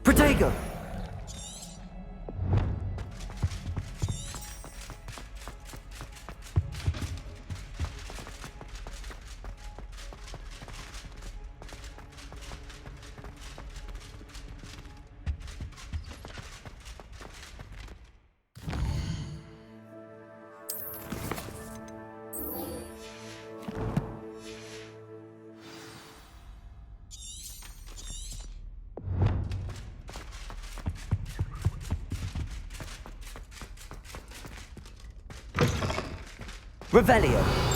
Protego! Revelio.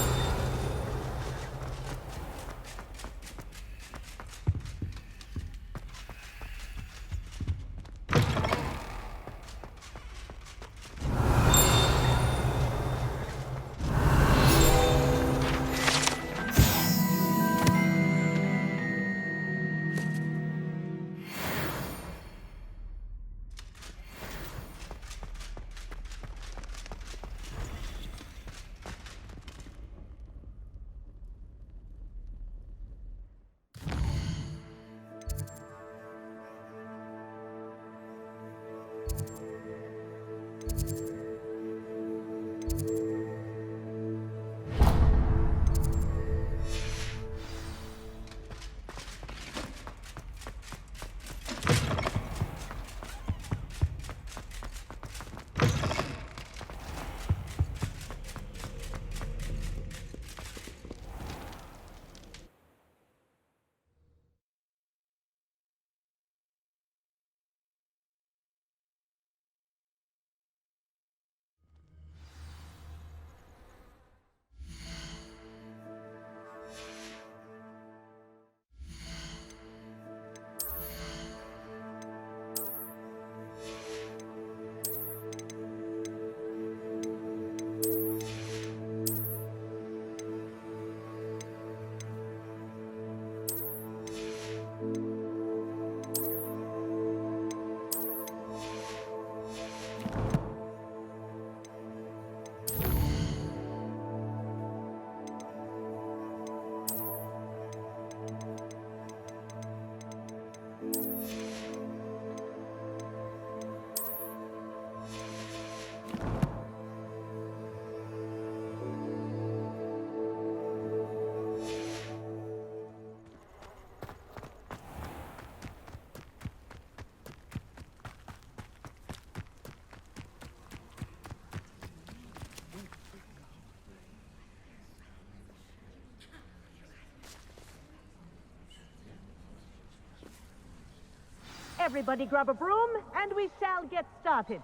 Everybody grab a broom, and we shall get started.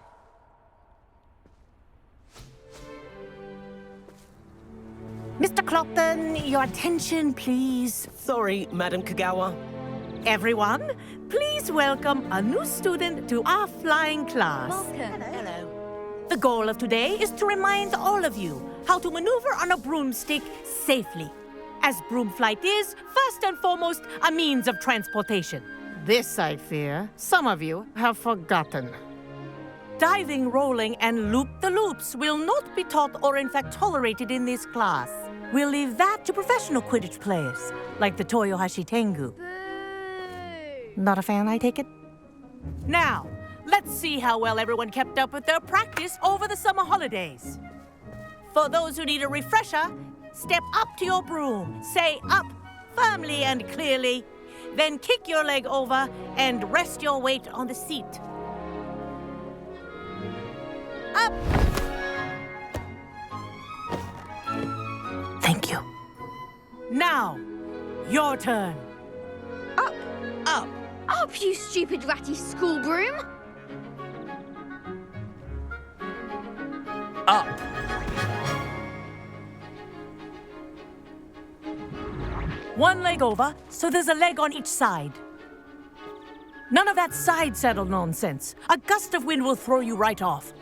Mr. Clopton, your attention, please. Sorry, Madam Kagawa. Everyone, please welcome a new student to our flying class. Welcome. Hello. The goal of today is to remind all of you how to maneuver on a broomstick safely, as broom flight is, first and foremost, a means of transportation. This, I fear, some of you have forgotten. Diving, rolling, and loop-the-loops will not be taught or in fact tolerated in this class. We'll leave that to professional Quidditch players, like the Toyohashi Tengu. Boo! Not a fan, I take it? Now, let's see how well everyone kept up with their practice over the summer holidays. For those who need a refresher, step up to your broom, say up firmly and clearly, then kick your leg over and rest your weight on the seat. Up! Thank you. Now, your turn. Up! Up! Up, you stupid ratty school broom! Up. One leg over, so there's a leg on each side. None of that side saddle nonsense. A gust of wind will throw you right off.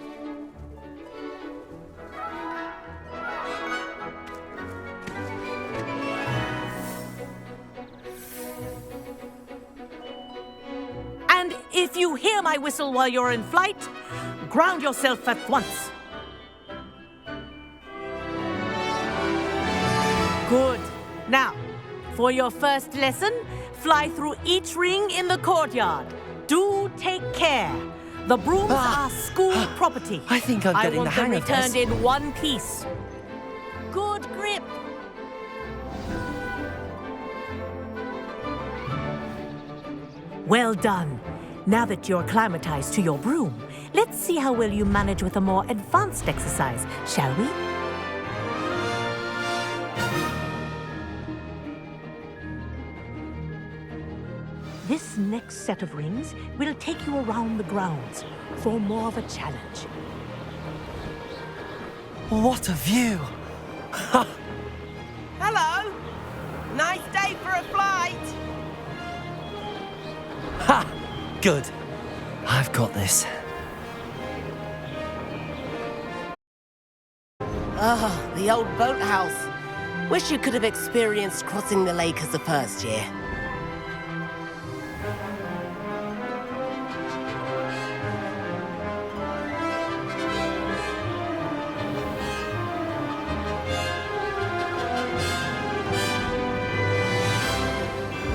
And if you hear my whistle while you're in flight, ground yourself at once. Good. Now, for your first lesson, fly through each ring in the courtyard. Do take care. The brooms are school property. I think I'm getting the hang of this. I want them returned in one piece. Good grip. Well done. Now that you're acclimatized to your broom, let's see how well you manage with a more advanced exercise, shall we? This next set of rings will take you around the grounds for more of a challenge. What a view! Hello! Nice day for a flight! Ha! Good. I've got this. Ah, the old boathouse. Wish you could have experienced crossing the lake as a first year.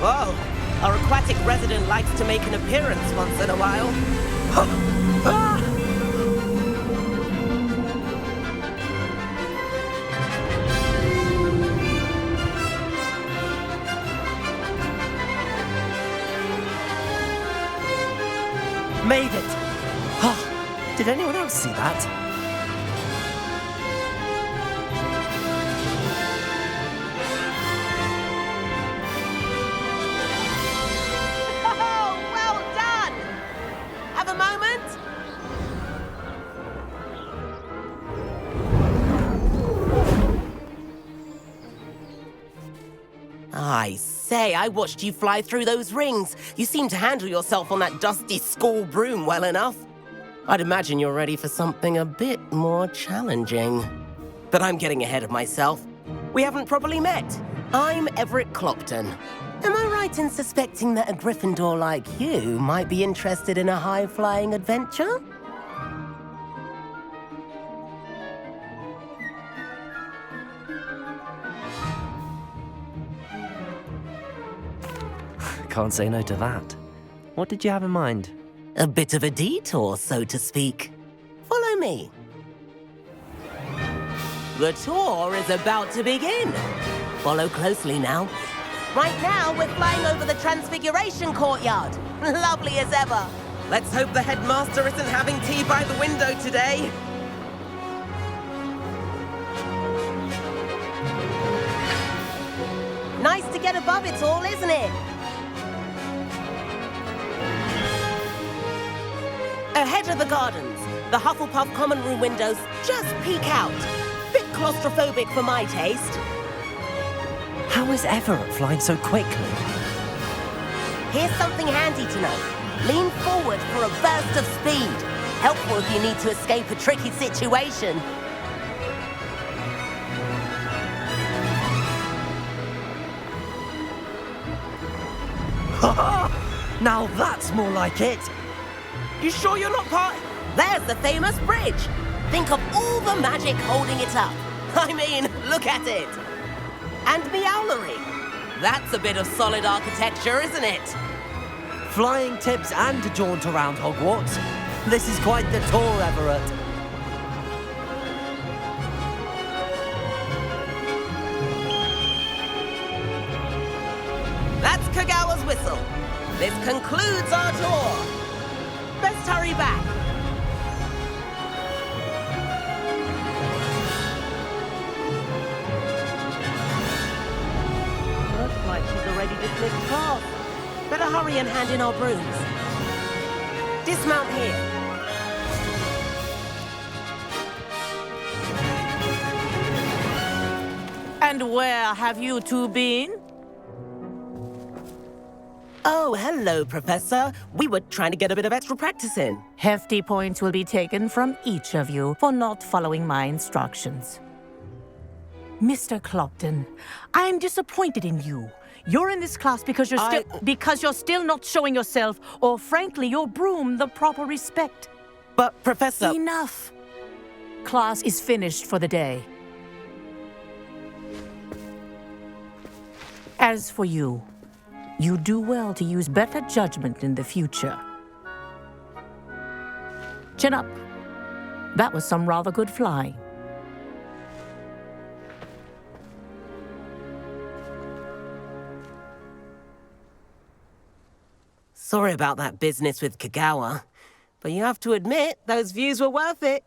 Whoa, our aquatic resident likes to make an appearance once in a while. Made it! Oh, did anyone else see that? Oh, well done! Have a moment? I say, I watched you fly through those rings. You seem to handle yourself on that dusty school broom well enough. I'd imagine you're ready for something a bit more challenging. But I'm getting ahead of myself. We haven't properly met. I'm Everett Clopton. Am I right in suspecting that a Gryffindor like you might be interested in a high-flying adventure? Can't say no to that. What did you have in mind? A bit of a detour, so to speak. Follow me. The tour is about to begin. Follow closely now. Right now, we're flying over the Transfiguration Courtyard. Lovely as ever. Let's hope the headmaster isn't having tea by the window today. Nice to get above it all, isn't it? Ahead of the gardens, the Hufflepuff common room windows just peek out. Bit claustrophobic for my taste. How is Everett flying so quickly? Here's something handy to know. Lean forward for a burst of speed. Helpful if you need to escape a tricky situation. Now that's more like it! You sure you're not part? There's the famous bridge. Think of all the magic holding it up. I mean, look at it. And Meowlery. That's a bit of solid architecture, isn't it? Flying tips and a jaunt around Hogwarts. This is quite the tour, Everett. That's Kagawa's whistle. This concludes our tour. Best hurry back. Looks like she's already dismissed class. Better hurry and hand in our brooms. Dismount here. And where have you two been? Oh, hello, Professor. We were trying to get a bit of extra practice in. Hefty points will be taken from each of you for not following my instructions. Mr. Clopton, I'm disappointed in you. You're in this class because you're still not showing yourself, or frankly, your broom the proper respect. But, Professor... Enough. Class is finished for the day. As for you, you do well to use better judgment in the future. Chin up. That was some rather good flying. Sorry about that business with Kagawa, but you have to admit, those views were worth it.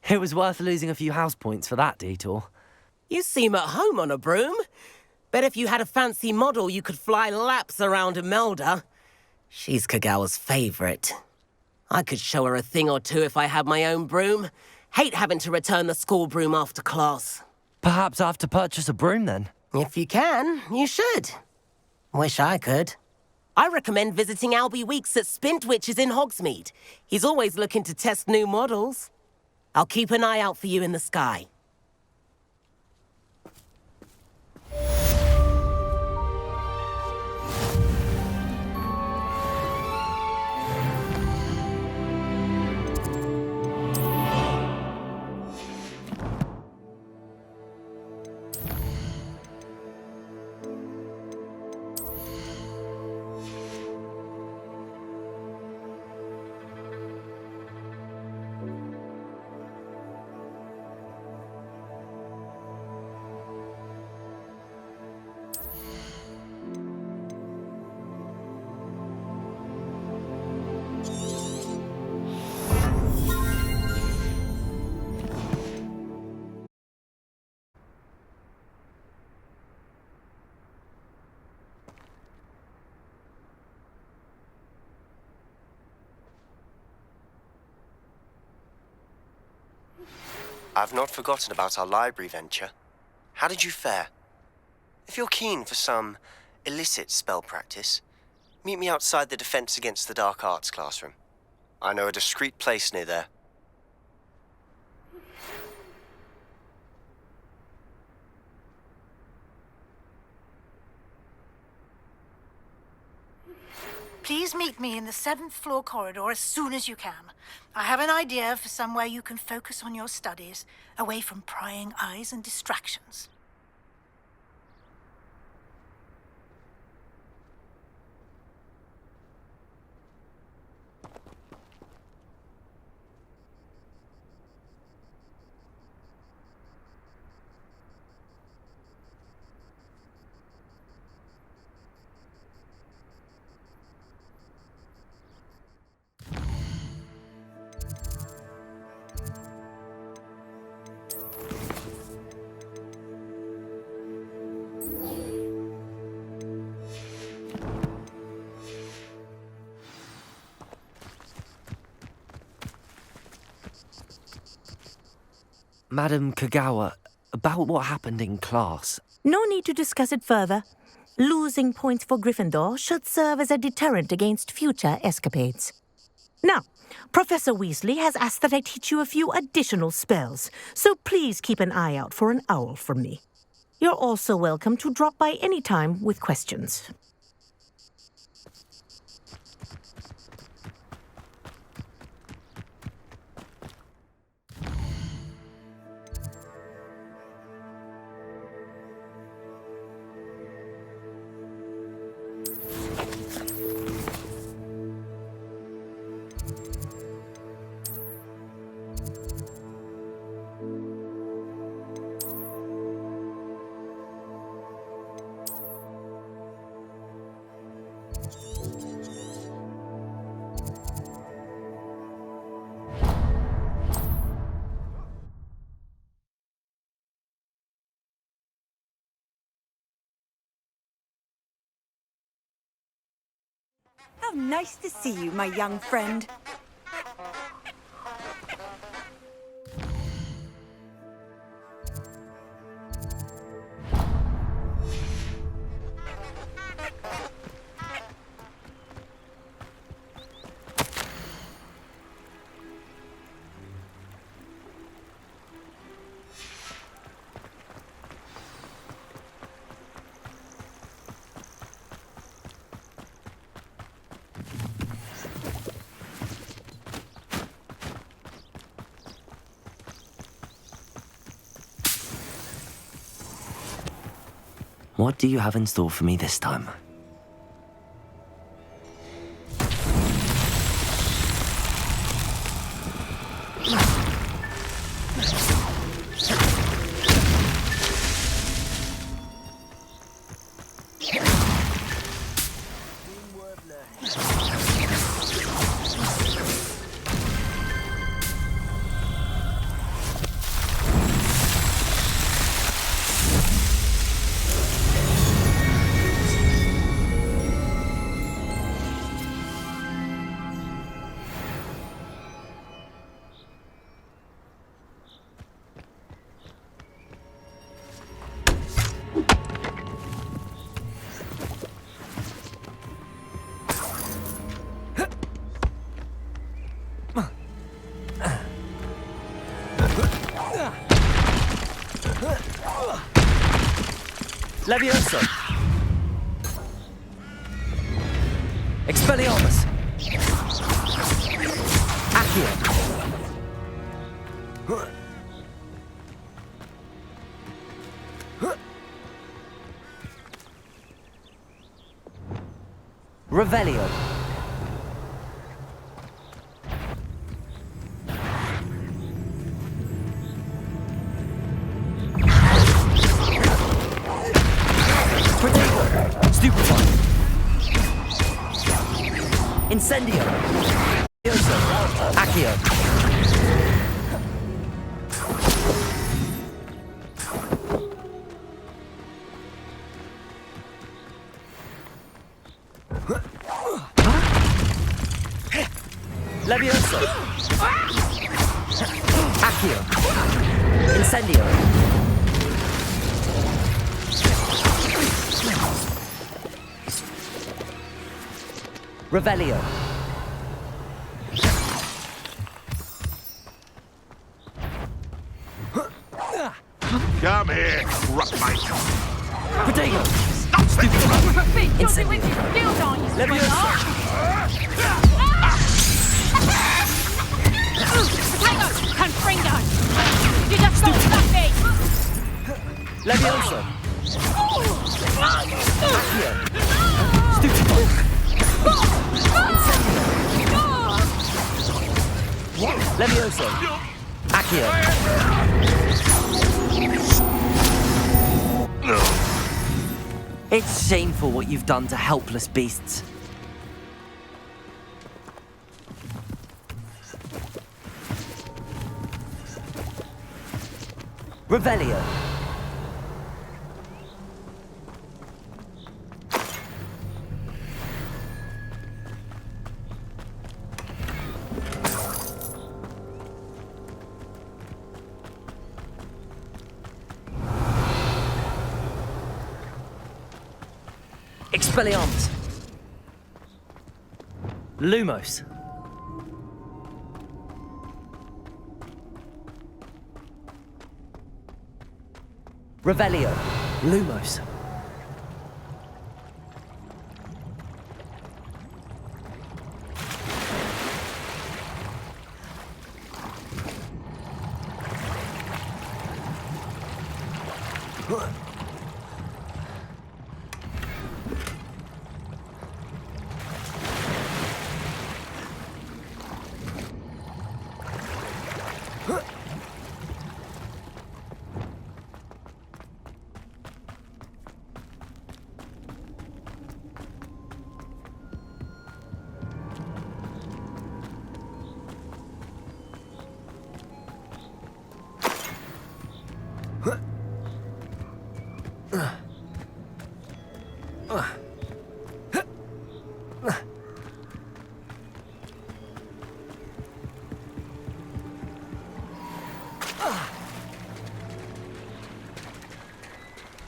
It was worth losing a few house points for that detour. You seem at home on a broom. Bet if you had a fancy model, you could fly laps around Imelda. She's Kagawa's favorite. I could show her a thing or two if I had my own broom. Hate having to return the school broom after class. Perhaps I have to purchase a broom then. If you can, you should. Wish I could. I recommend visiting Albie Weeks at Spintwitches in Hogsmeade. He's always looking to test new models. I'll keep an eye out for you in the sky. I've not forgotten about our library venture. How did you fare? If you're keen for some illicit spell practice, meet me outside the Defense Against the Dark Arts classroom. I know a discreet place near there. Please meet me in the 7th floor corridor as soon as you can. I have an idea for somewhere you can focus on your studies, away from prying eyes and distractions. Madam Kagawa, about what happened in class. No need to discuss it further. Losing points for Gryffindor should serve as a deterrent against future escapades. Now, Professor Weasley has asked that I teach you a few additional spells, so please keep an eye out for an owl from me. You're also welcome to drop by any time with questions. How nice to see you, my young friend. What do you have in store for me this time? Levioso! Expelliarmus! Accio! Revelio! Protego! Stupefy! Incendio! Levioso! Accio! Levioso! Accio! Incendio! Revelio! Come here, Rockmite. Protego! You're with your skills, aren't you, Levioso! Potato! Confringo! You just don't stop me! Levioso! Accio! Stupefy! Levioso! Accio! It's shameful what you've done to helpless beasts. Revelio! Expelliarmus! Lumos! Revelio! Lumos!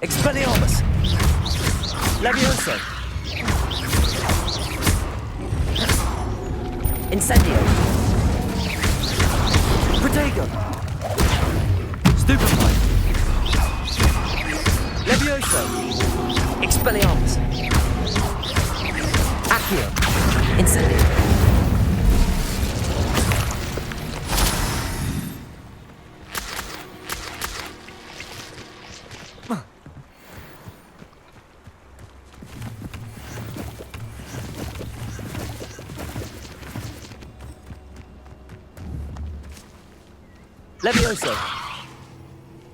Expelliarmus! Levioso! Incendio! Protego! Stupefy! Levioso! Expelliarmus! Accio! Incendio! Levioso!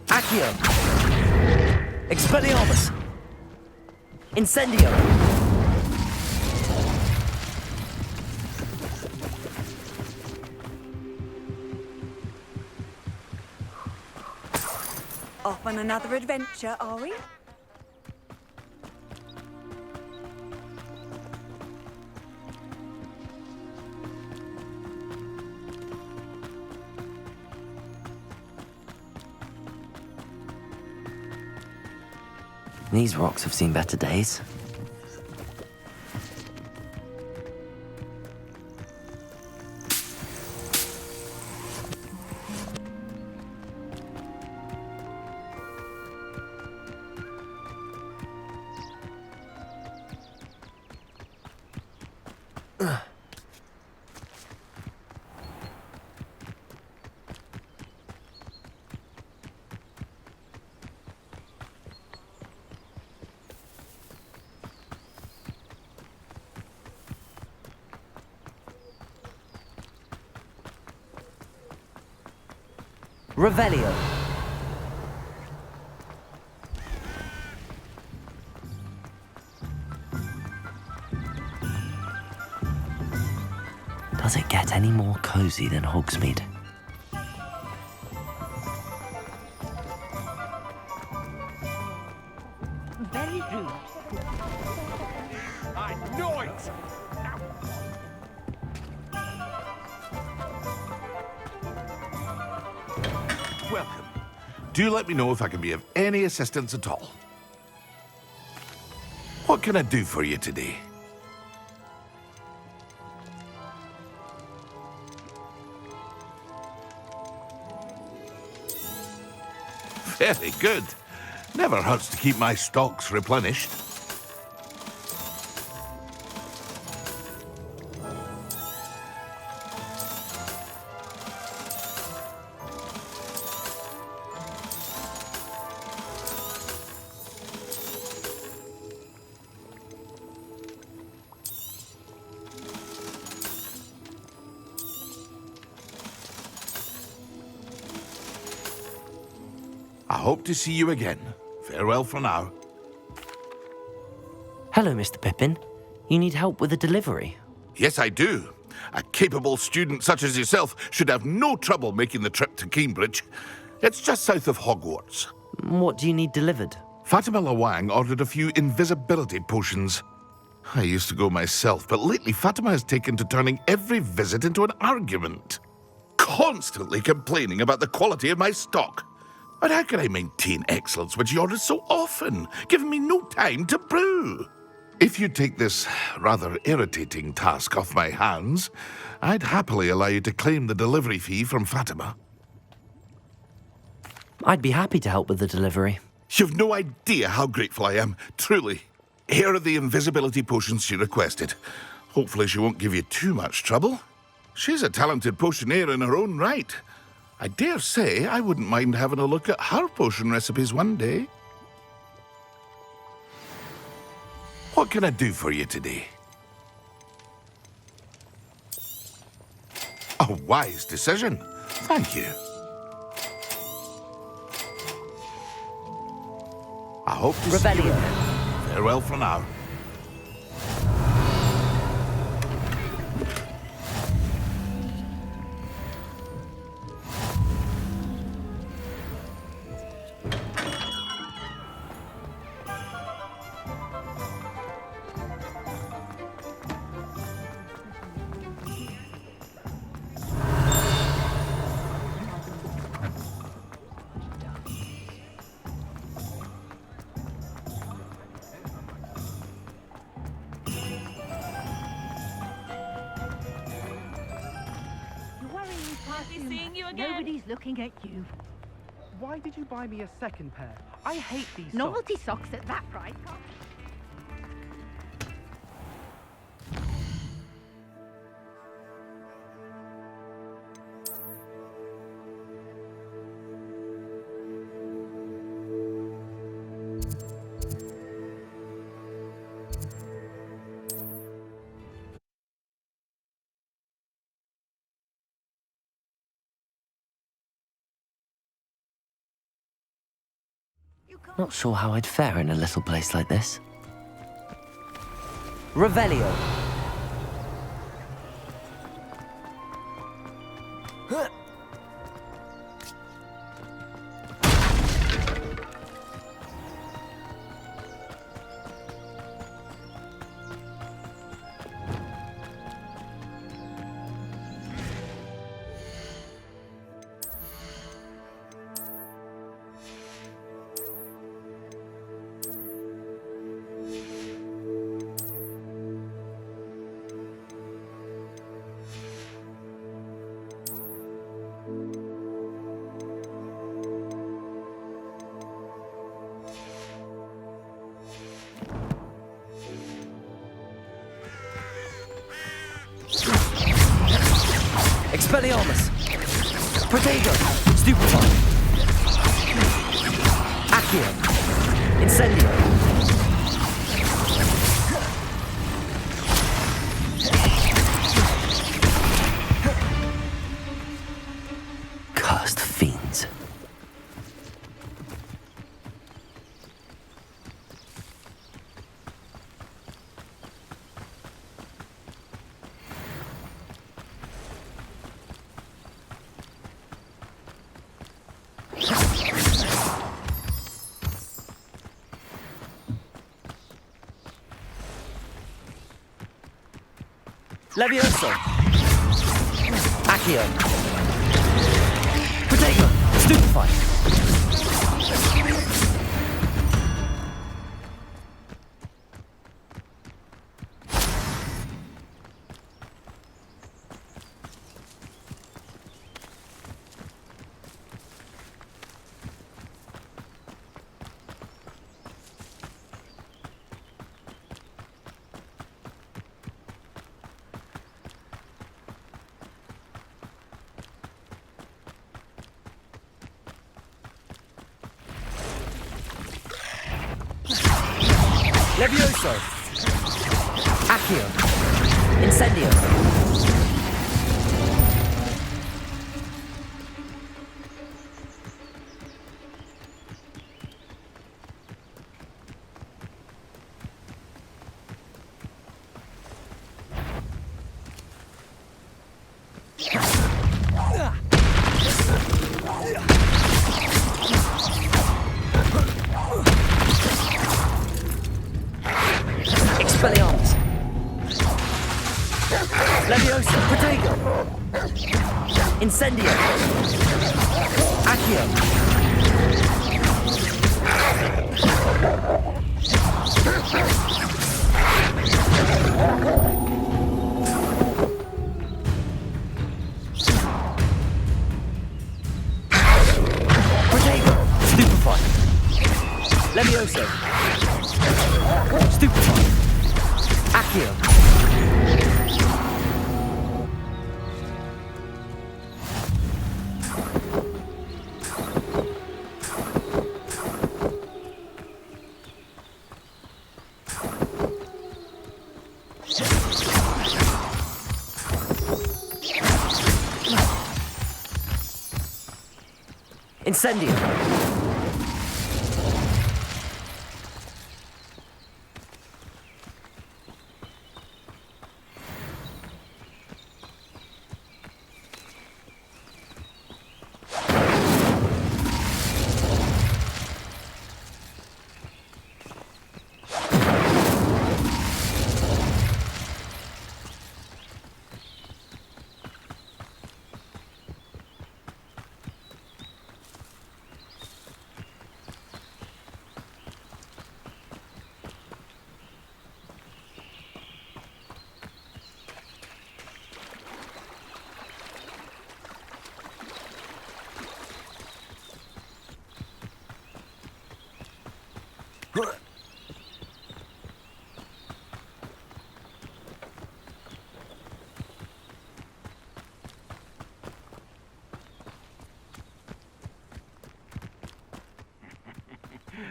Accio! Expelliarmus! Incendio! Off on another adventure, are we? These rocks have seen better days. Revelio. Does it get any more cozy than Hogsmeade? Very rude. I know it! Welcome. Do let me know if I can be of any assistance at all. What can I do for you today? Very good. Never hurts to keep my stocks replenished. I hope to see you again. Farewell for now. Hello, Mr. Pippin. You need help with a delivery? Yes, I do. A capable student such as yourself should have no trouble making the trip to Cambridge. It's just south of Hogwarts. What do you need delivered? Fatima Lawang ordered a few invisibility potions. I used to go myself, but lately Fatima has taken to turning every visit into an argument. Constantly complaining about the quality of my stock. But how can I maintain excellence when she orders so often, giving me no time to brew? If you take this rather irritating task off my hands, I'd happily allow you to claim the delivery fee from Fatima. I'd be happy to help with the delivery. You've no idea how grateful I am, truly. Here are the invisibility potions she requested. Hopefully she won't give you too much trouble. She's a talented potioneer in her own right. I dare say I wouldn't mind having a look at her potion recipes one day. What can I do for you today? A wise decision. Thank you. I hope to see you again. Farewell for now. Seeing you again. Nobody's looking at you. Why did you buy me a second pair? I hate these Novelty socks at that price. Not sure how I'd fare in a little place like this. Revelio. Expelliarmus! Protego! Stupefy! Accio! Incendio! Cursed fiends. Levioso! Accio! Protego! Stupefy! Levioso! Accio! Incendio! Expelliarmus! Leviosa! Protego! Incendio! Accio! Protego! Stupefy! Levioso! Stupefy! Accio! Incendio!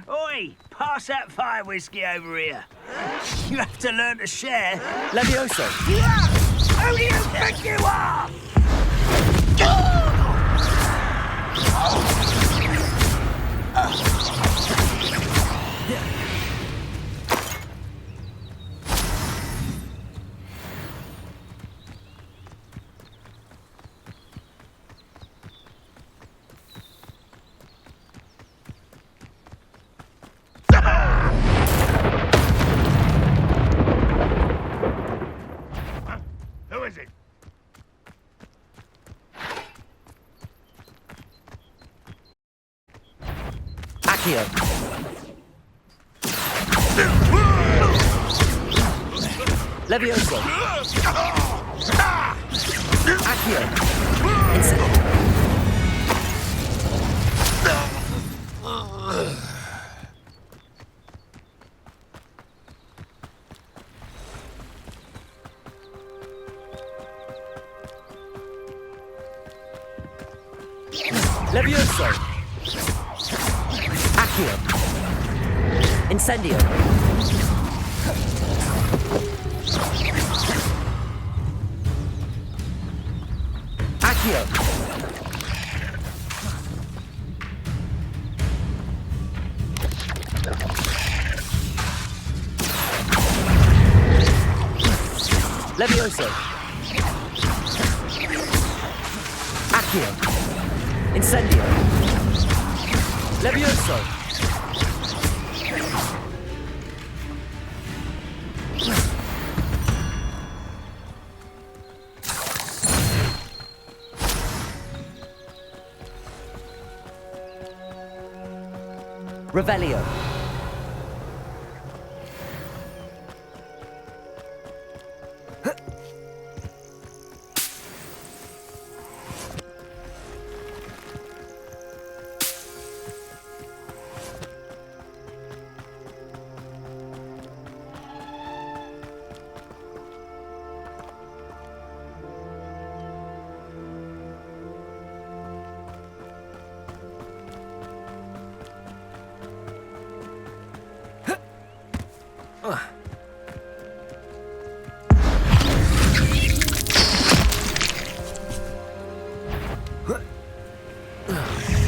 Oi! Pass that fire whiskey over here. You have to learn to share. Levioso! Who do you think you are? Who is it? Accio! Levioso! Accio! Incendio! Levioso! Accio! Incendio! Accio! Levioso! Accio! Incendio! Levioso! Revelio.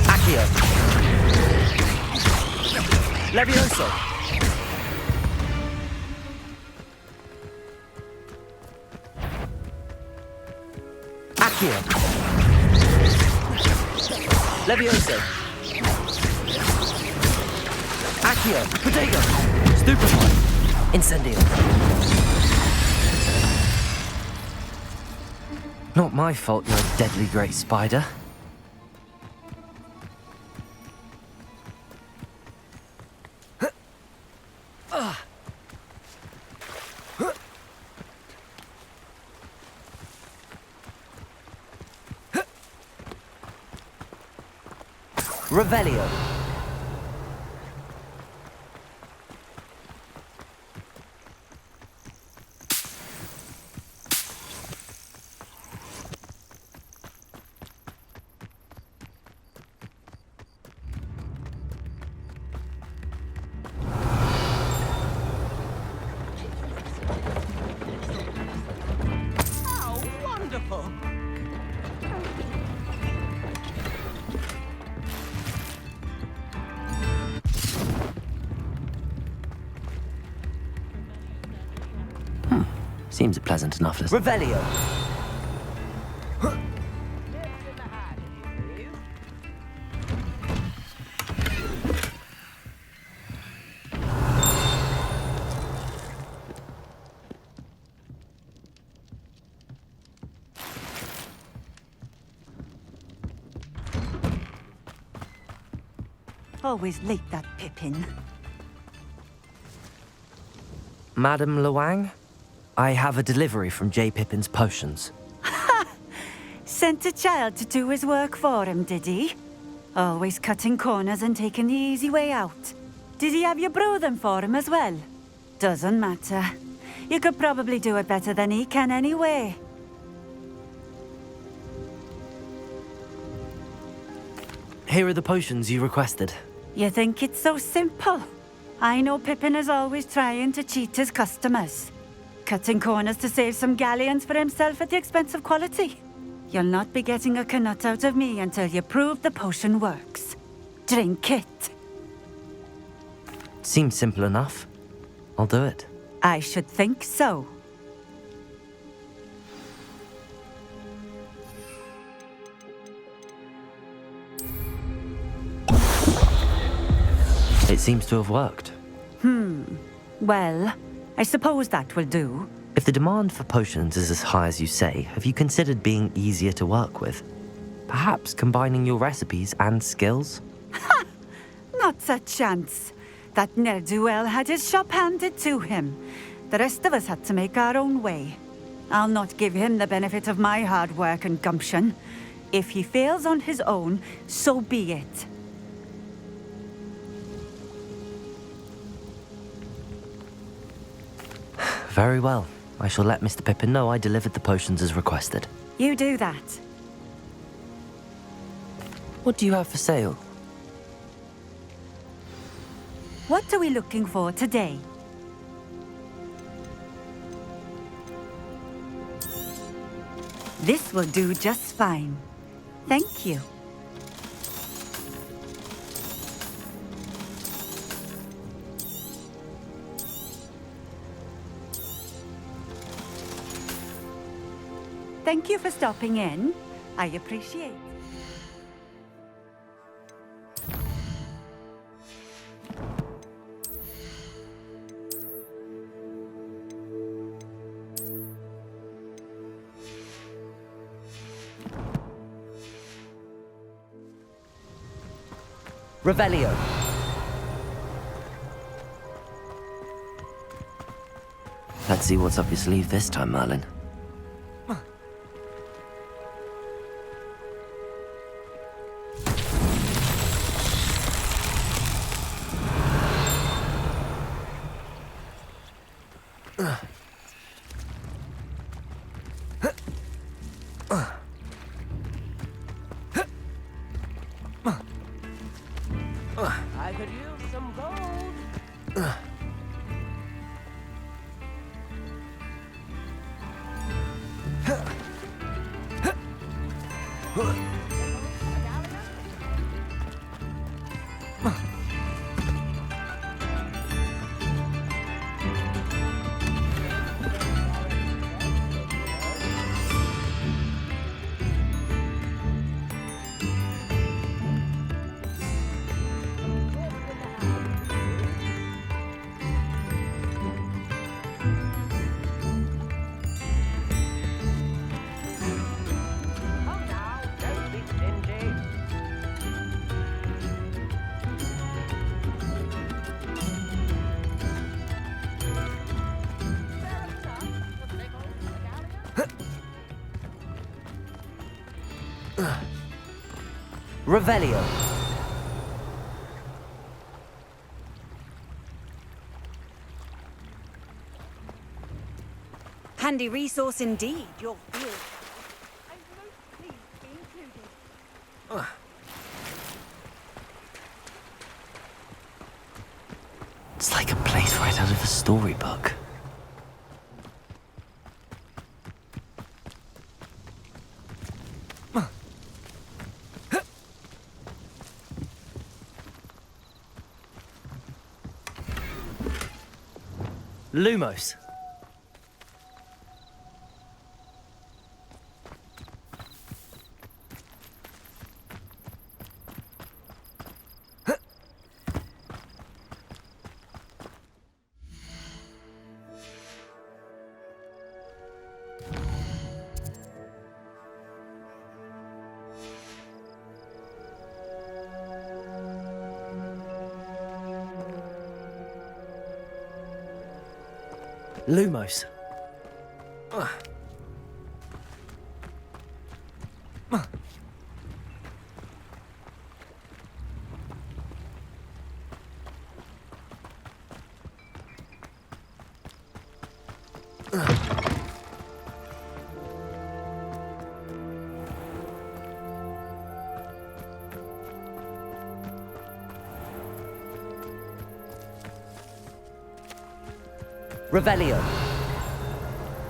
Accio. Levioso. Accio. Levioso. Accio. Protego. Stupefy. Incendio. Not my fault you're a deadly great spider. Revelio. Oh, wonderful. Seems a pleasant enough list. Revelio. Always late, that Pippin. Madam Luang, I have a delivery from J. Pippin's potions. Sent a child to do his work for him, did he? Always cutting corners and taking the easy way out. Did he have you brew them for him as well? Doesn't matter. You could probably do it better than he can anyway. Here are the potions you requested. You think it's so simple? I know Pippin is always trying to cheat his customers. Cutting corners to save some galleons for himself at the expense of quality. You'll not be getting a canut out of me until you prove the potion works. Drink it. Seems simple enough. I'll do it. I should think so. It seems to have worked. Well, I suppose that will do. If the demand for potions is as high as you say, have you considered being easier to work with? Perhaps combining your recipes and skills? Not a chance. That ne'er-do-well had his shop handed to him. The rest of us had to make our own way. I'll not give him the benefit of my hard work and gumption. If he fails on his own, so be it. Very well. I shall let Mr. Pippin know I delivered the potions as requested. You do that. What do you have for sale? What are we looking for today? This will do just fine. Thank you. Thank you for stopping in. I appreciate it. Revelio. Let's see what's up your sleeve this time, Merlin. I could use some gold. Revelio. Handy resource indeed, your field. I'm most pleased to be included. It's like a place right out of a storybook. Lumos. Lumos. Revelio.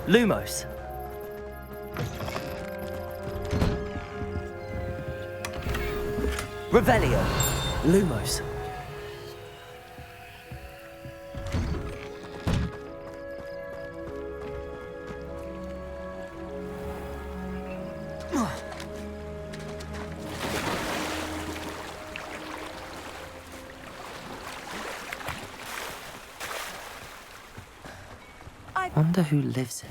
Lumos. Revelio. Lumos. Wonder who lives here.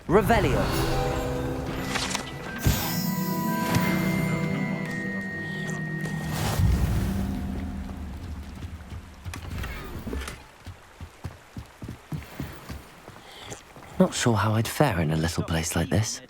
Revelio. Not sure how I'd fare in a little place like this.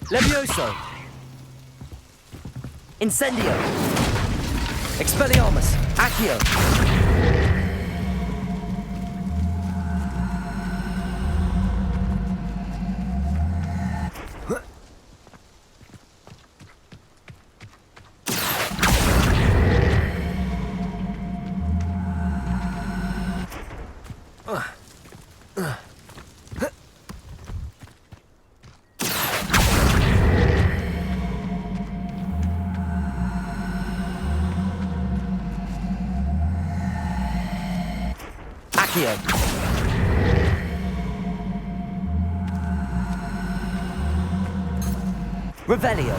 Levioso! Incendio! Expelliarmus! Accio! Accio! Revelio!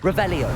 Revelio!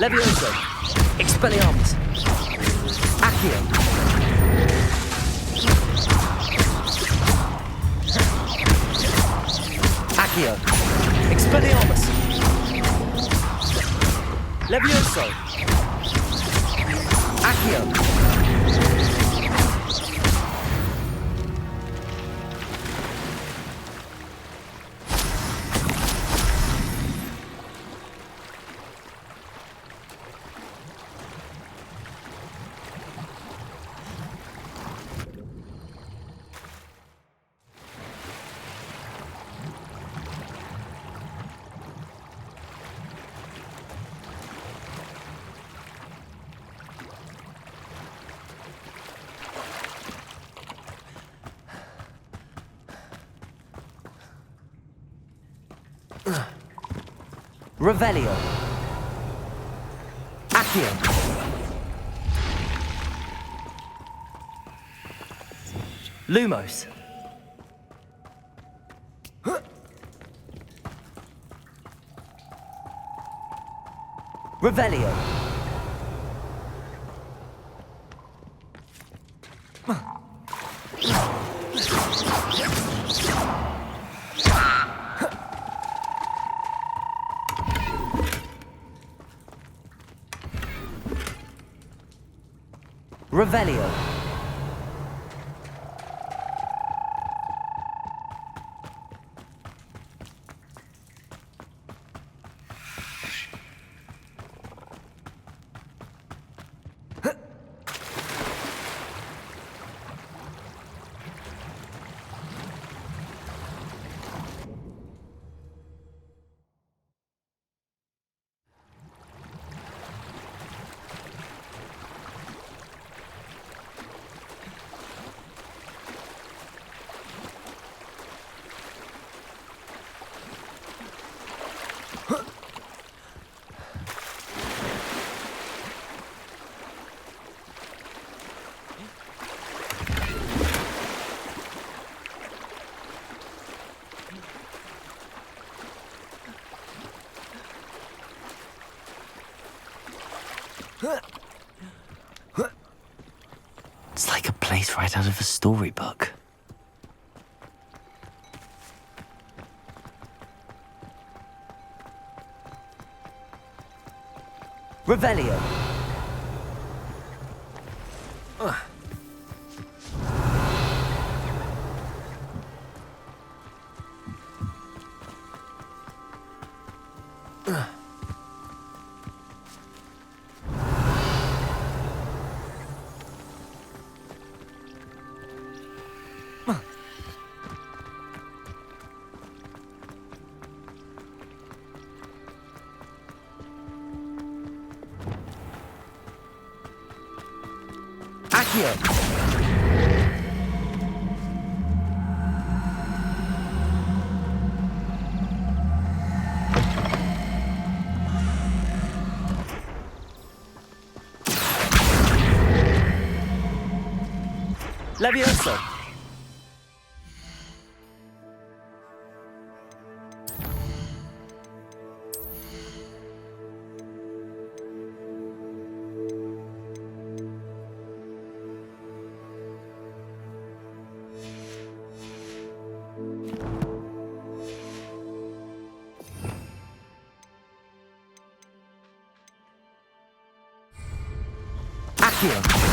Levioso! Expelliarmus! Accio! Accio! Expelliarmus! Levioso! Accio! Revelio! Accio! Lumos! Revelio! Revelio! It's like a place right out of a storybook. Revelio. Accio. Levioso. Accio.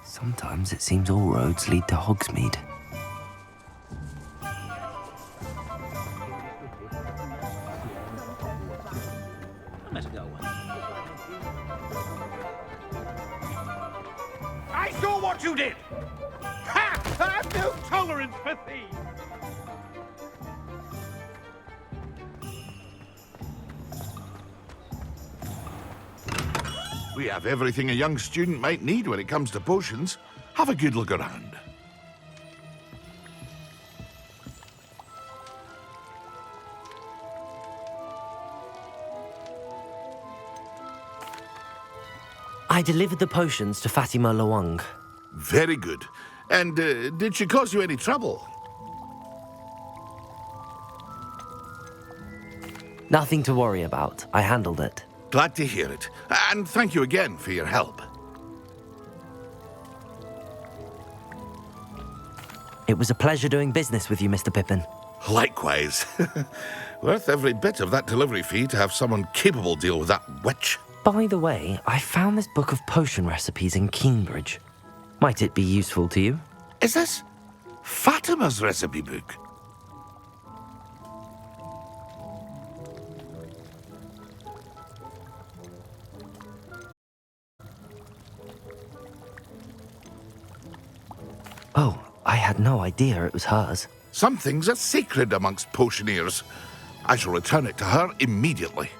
Sometimes it seems all roads lead to Hogsmeade. I saw what you did! Ha! I have no tolerance for thieves! We have everything a young student might need when it comes to potions. Have a good look around. I delivered the potions to Fatima Lawang. Very good. And did she cause you any trouble? Nothing to worry about. I handled it. Glad to hear it. And thank you again for your help. It was a pleasure doing business with you, Mr. Pippin. Likewise. Worth every bit of that delivery fee to have someone capable deal with that witch. By the way, I found this book of potion recipes in Cambridge. Might it be useful to you? Is this Fatima's recipe book? Oh, I had no idea it was hers. Some things are sacred amongst potioneers. I shall return it to her immediately.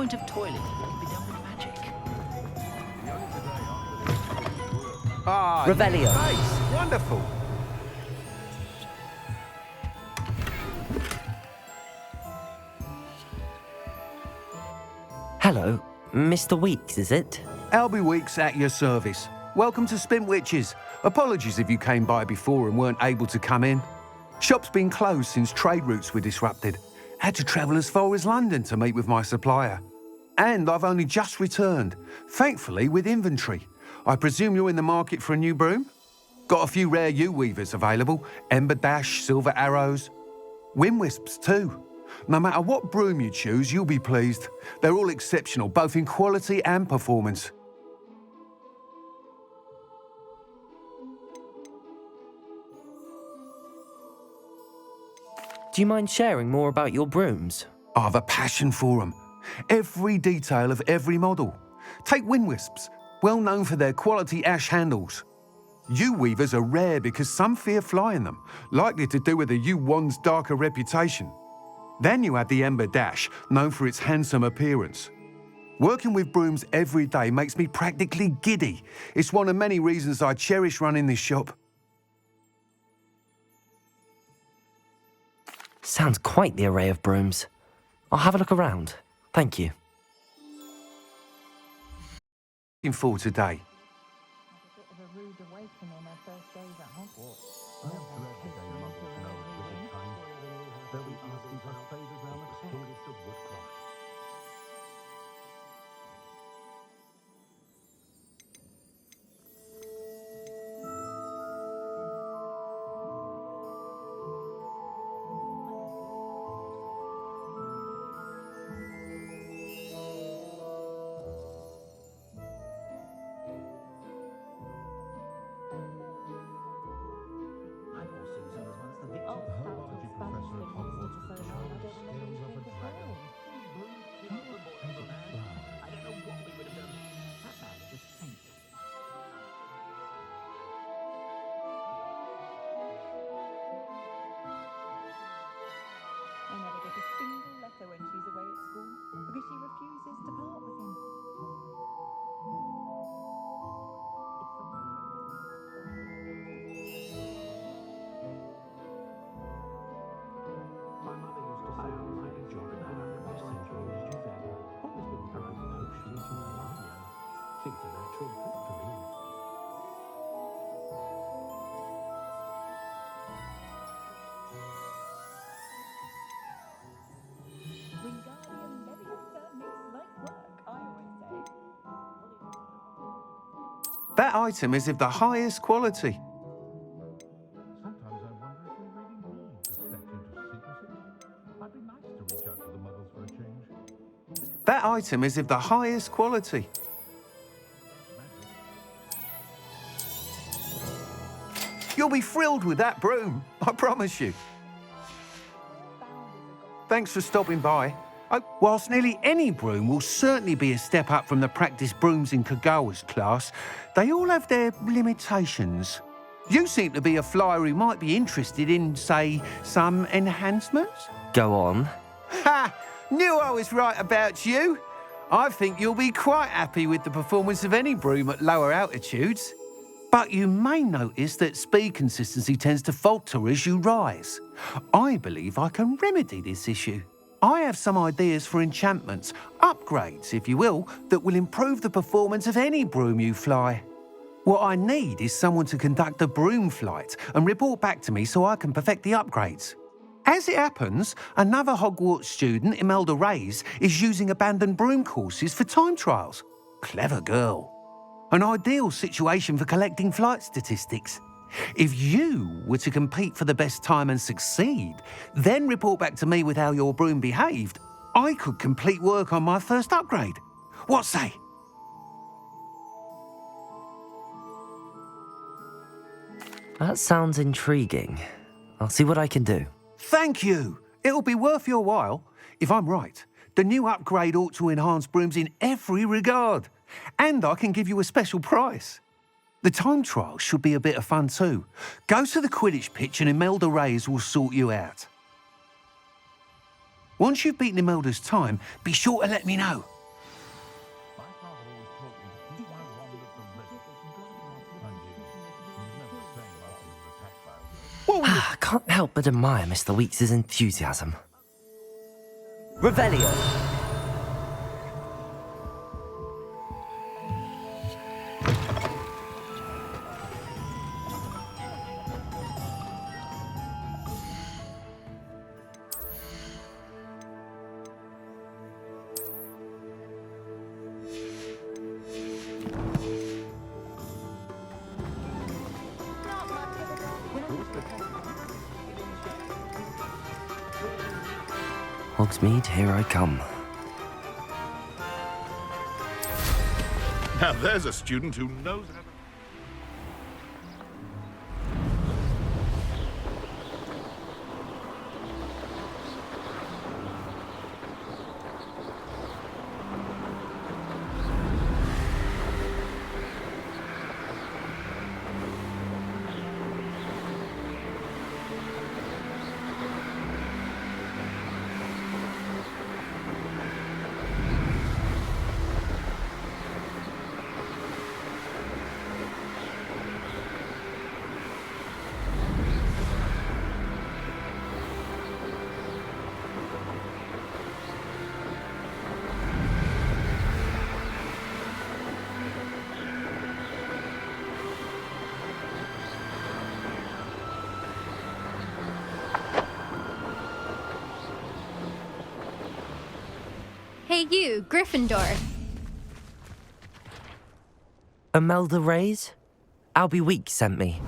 point of toilet can be done with magic. Ah, Revelio. nice. Wonderful. Hello, Mr. Weeks, is it? Albie Weeks at your service. Welcome to Spint Witches. Apologies if you came by before and weren't able to come in. Shop's been closed since trade routes were disrupted. Had to travel as far as London to meet with my supplier. And I've only just returned, thankfully with inventory. I presume you're in the market for a new broom? Got a few rare yew-weavers available. Ember Dash, Silver Arrows. Wind Wisps too. No matter what broom you choose, you'll be pleased. They're all exceptional, both in quality and performance. Do you mind sharing more about your brooms? I've a passion for them. Every detail of every model. Take Wind Wisps, well known for their quality ash handles. Yew weavers are rare because some fear flying them, likely to do with the yew wand's darker reputation. Then you have the Ember Dash, known for its handsome appearance. Working with brooms every day makes me practically giddy. It's one of many reasons I cherish running this shop. Sounds quite the array of brooms. I'll have a look around. Thank you. Looking forward today. A bit of a rude awakening her first days at Hogwarts. I never get a single letter when she's away at school because she refuses to part with him. My mother used to say I was like a job in that always been around potions and radio. Seems a natural fit for me. Wingardium Leviosa makes light work, I always say. That item is of the highest quality. Sometimes I wonder if we really need to step into secrecy. Might be nice to reach out to the muggles for a change. That item is of the highest quality. You'll be thrilled with that broom, I promise you. Thanks for stopping by. Whilst nearly any broom will certainly be a step up from the practice brooms in Kagawa's class, they all have their limitations. You seem to be a flyer who might be interested in, say, some enhancements? Go on. Ha! Knew I was right about you. I think you'll be quite happy with the performance of any broom at lower altitudes. But you may notice that speed consistency tends to falter as you rise. I believe I can remedy this issue. I have some ideas for enchantments, upgrades, if you will, that will improve the performance of any broom you fly. What I need is someone to conduct a broom flight and report back to me so I can perfect the upgrades. As it happens, another Hogwarts student, Imelda Reyes, is using abandoned broom courses for time trials. Clever girl. An ideal situation for collecting flight statistics. If you were to compete for the best time and succeed, then report back to me with how your broom behaved, I could complete work on my first upgrade. What say? That sounds intriguing. I'll see what I can do. Thank you. It'll be worth your while. If I'm right, the new upgrade ought to enhance brooms in every regard. And I can give you a special price. The time trial should be a bit of fun too. Go to the Quidditch pitch and Imelda Reyes will sort you out. Once you've beaten Imelda's time, be sure to let me know. I can't help but admire Mr. Weeks' enthusiasm. Revelio. Hogsmeade, here I come. Now there's a student who knows how to... Hey you, Gryffindor. Imelda Reyes? Albie Weeks sent me.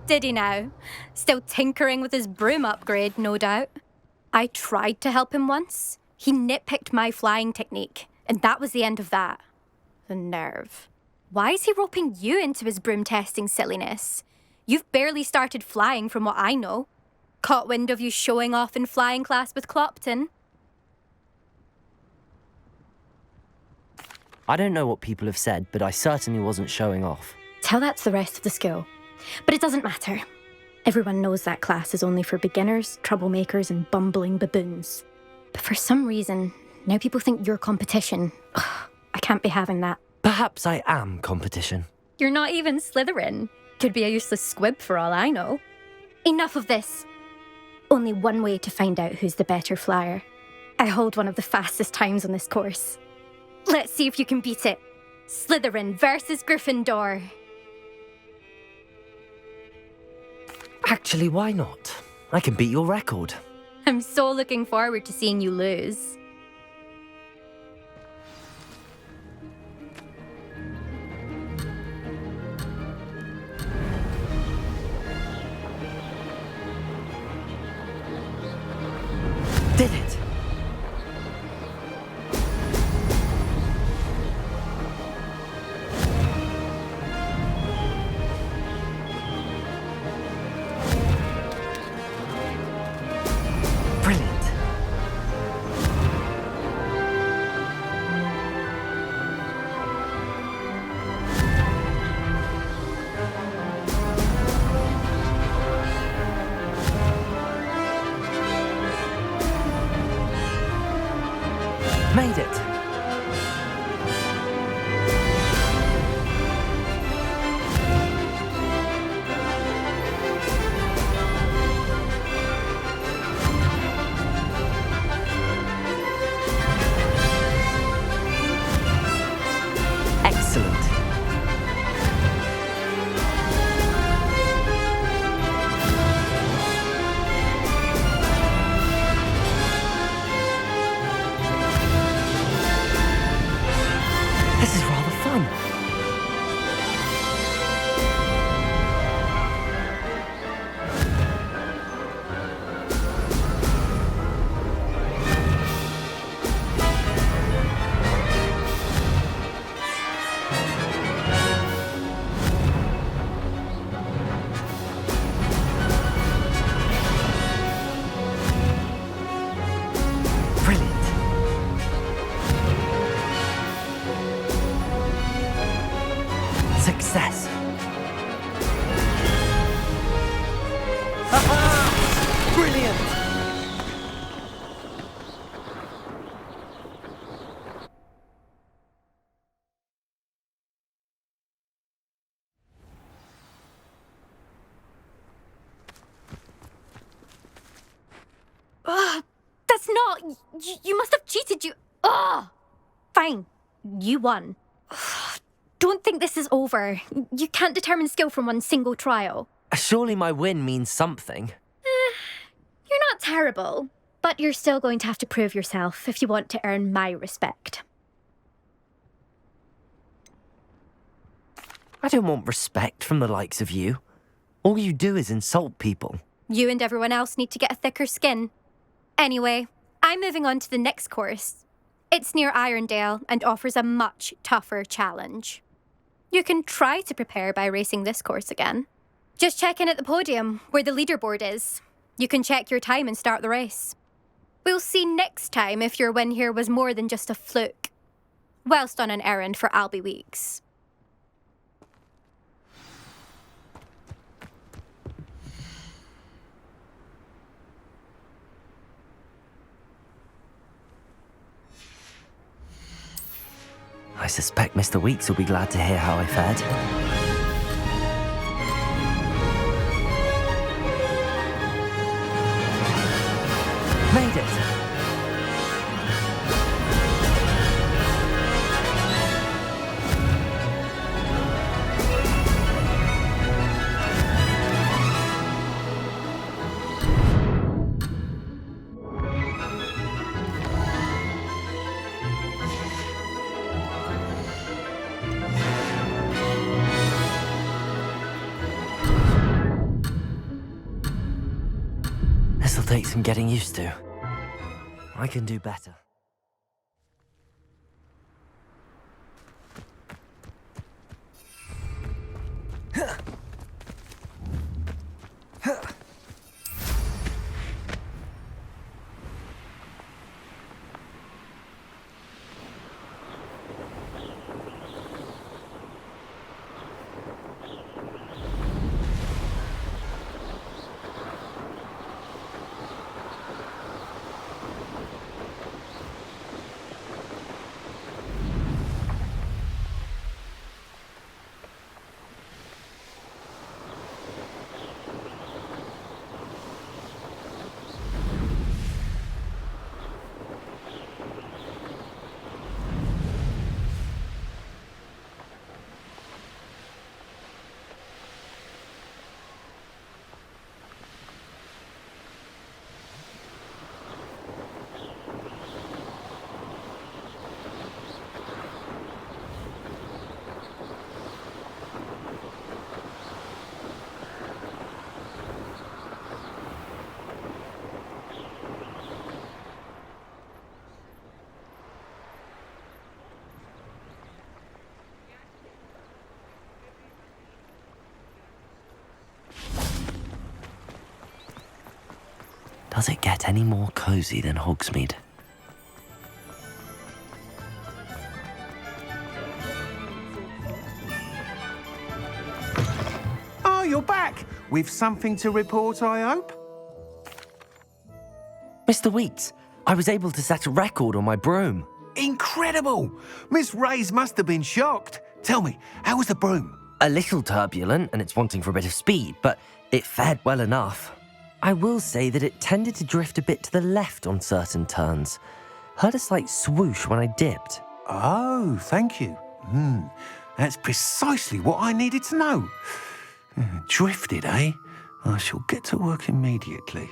Did he now? Still tinkering with his broom upgrade, no doubt. I tried to help him once. He nitpicked my flying technique, and that was the end of that. The nerve. Why is he roping you into his broom testing silliness? You've barely started flying from what I know. Caught wind of you showing off in flying class with Clopton. I don't know what people have said, but I certainly wasn't showing off. Tell that to the rest of the school. But it doesn't matter. Everyone knows that class is only for beginners, troublemakers, and bumbling baboons. But for some reason, now people think you're competition. Ugh, I can't be having that. Perhaps I am competition. You're not even Slytherin. Could be a useless squib for all I know. Enough of this. Only one way to find out who's the better flyer. I hold one of the fastest times on this course. Let's see if you can beat it. Slytherin versus Gryffindor. Actually, why not? I can beat your record. I'm so looking forward to seeing you lose. Did it! Brilliant. Made it. Excellent. This is rather fun. Brilliant. Success. Aha! Brilliant. You must have cheated. Oh! Fine. You won. Don't think this is over. You can't determine skill from one single trial. Surely my win means something. You're not terrible, but you're still going to have to prove yourself if you want to earn my respect. I don't want respect from the likes of you. All you do is insult people. You and everyone else need to get a thicker skin. Anyway, I'm moving on to the next course. It's near Irondale and offers a much tougher challenge. You can try to prepare by racing this course again. Just check in at the podium, where the leaderboard is. You can check your time and start the race. We'll see next time if your win here was more than just a fluke. Whilst on an errand for Albie Weeks. I suspect Mr. Weeks will be glad to hear how I fared. Made it! This'll take some getting used to. I can do better. Does it get any more cozy than Hogsmeade? Oh, you're back! With something to report, I hope? Mr. Weeks, I was able to set a record on my broom. Incredible! Miss Ray's must have been shocked. Tell me, how was the broom? A little turbulent and it's wanting for a bit of speed, but it fared well enough. I will say that it tended to drift a bit to the left on certain turns. Heard a slight swoosh when I dipped. Oh, thank you. That's precisely what I needed to know. Drifted, eh? I shall get to work immediately.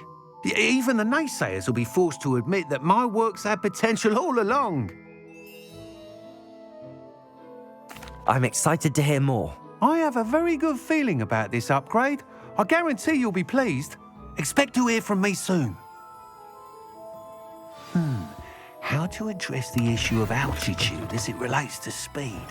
Even the naysayers will be forced to admit that my work's had potential all along. I'm excited to hear more. I have a very good feeling about this upgrade. I guarantee you'll be pleased. Expect to hear from me soon. How to address the issue of altitude as it relates to speed?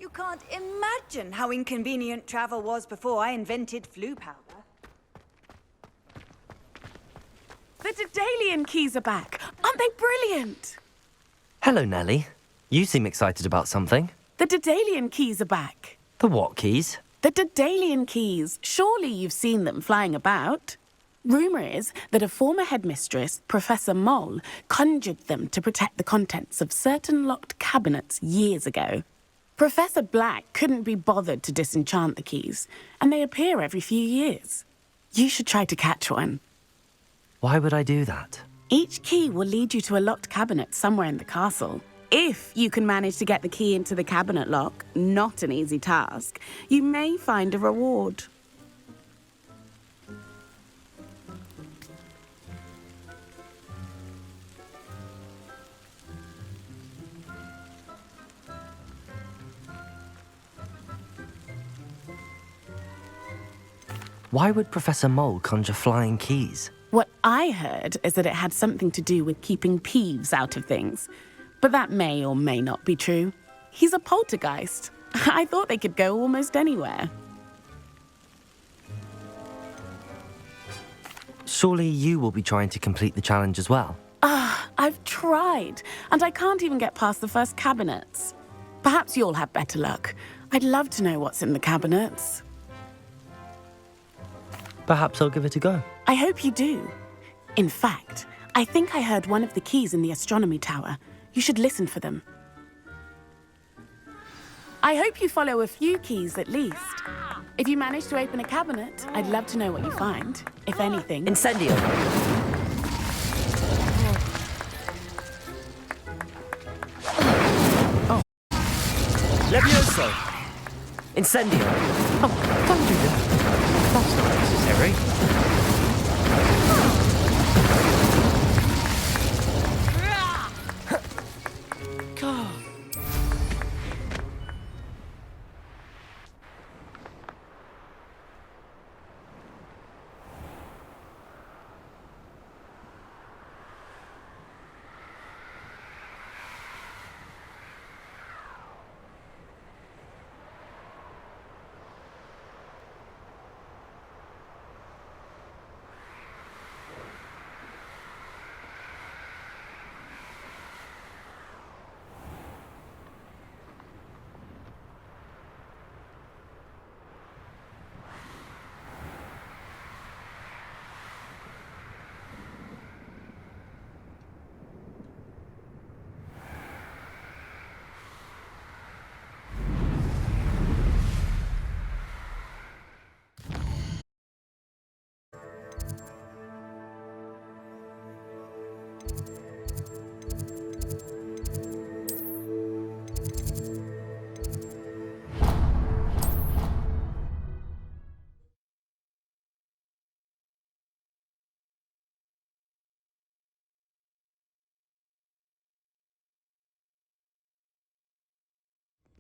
You can't imagine how inconvenient travel was before I invented flu powder. The Daedalian keys are back. Aren't they brilliant? Hello, Nellie. You seem excited about something. The Daedalian keys are back. The what keys? The Daedalian keys. Surely you've seen them flying about. Rumour is that a former headmistress, Professor Moll, conjured them to protect the contents of certain locked cabinets years ago. Professor Black couldn't be bothered to disenchant the keys, and they appear every few years. You should try to catch one. Why would I do that? Each key will lead you to a locked cabinet somewhere in the castle. If you can manage to get the key into the cabinet lock, not an easy task, you may find a reward. Why would Professor Mole conjure flying keys? What I heard is that it had something to do with keeping Peeves out of things. But that may or may not be true. He's a poltergeist. I thought they could go almost anywhere. Surely you will be trying to complete the challenge as well. I've tried, and I can't even get past the first cabinets. Perhaps you'll have better luck. I'd love to know what's in the cabinets. Perhaps I'll give it a go. I hope you do. In fact, I think I heard one of the keys in the astronomy tower. You should listen for them. I hope you follow a few keys at least. If you manage to open a cabinet, I'd love to know what you find, if anything. Incendio. Oh. Levioso. Incendio. Oh, don't do that. That's not necessary. God.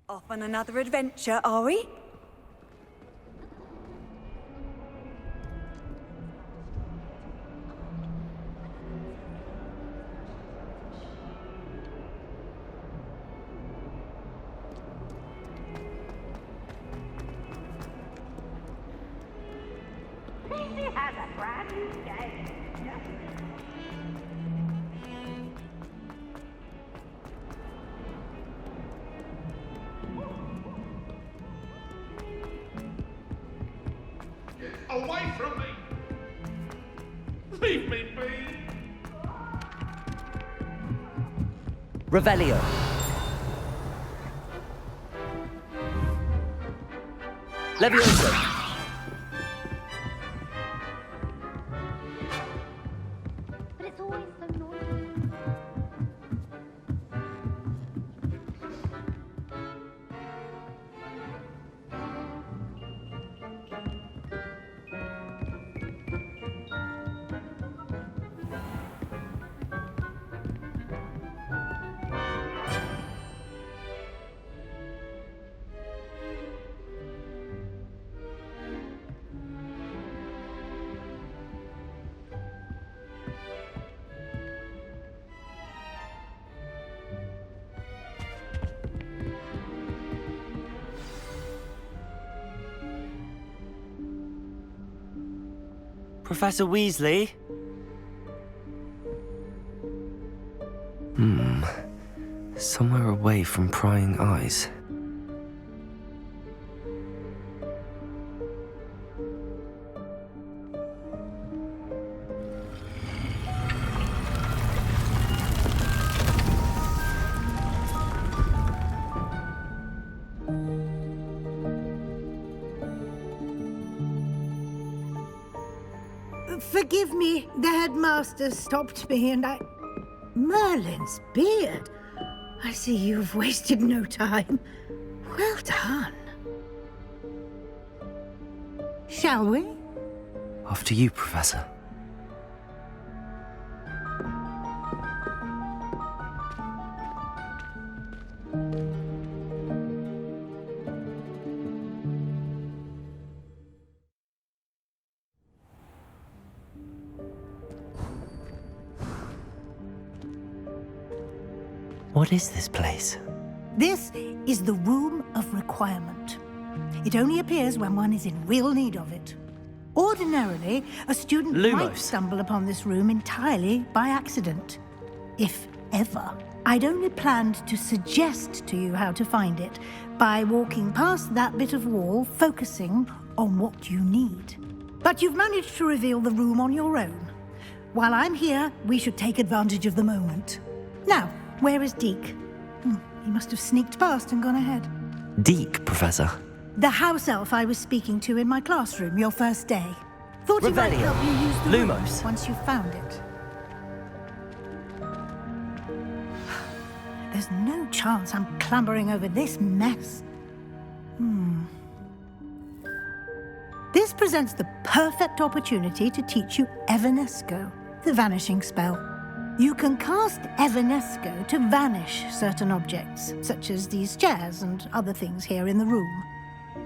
Off on another adventure, are we? PC has a brand new game. Away from me! Leave me be! Revelio. Levioso. But it's always so noisy. Professor Weasley? Somewhere away from prying eyes. Forgive me, the headmaster stopped me and I... Merlin's beard. I see you've wasted no time. Well done. Shall we? After you, Professor. What is this place? This is the Room of Requirement. It only appears when one is in real need of it. Ordinarily, a student might stumble upon this room entirely by accident. If ever. I'd only planned to suggest to you how to find it by walking past that bit of wall, focusing on what you need. But you've managed to reveal the room on your own. While I'm here, we should take advantage of the moment. Now, where is Deke? He must have sneaked past and gone ahead. Deke, Professor. The house elf I was speaking to in my classroom your first day. Thought he might help you use the room once you found it. There's no chance I'm clambering over this mess. This presents the perfect opportunity to teach you Evanesco, the vanishing spell. You can cast Evanesco to vanish certain objects, such as these chairs and other things here in the room.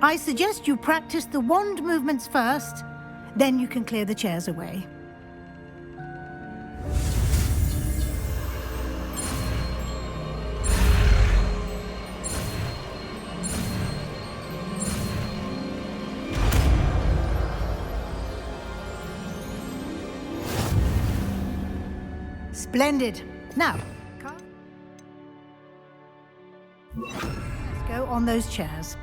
I suggest you practice the wand movements first, then you can clear the chairs away. Splendid. Now, let's go on those chairs.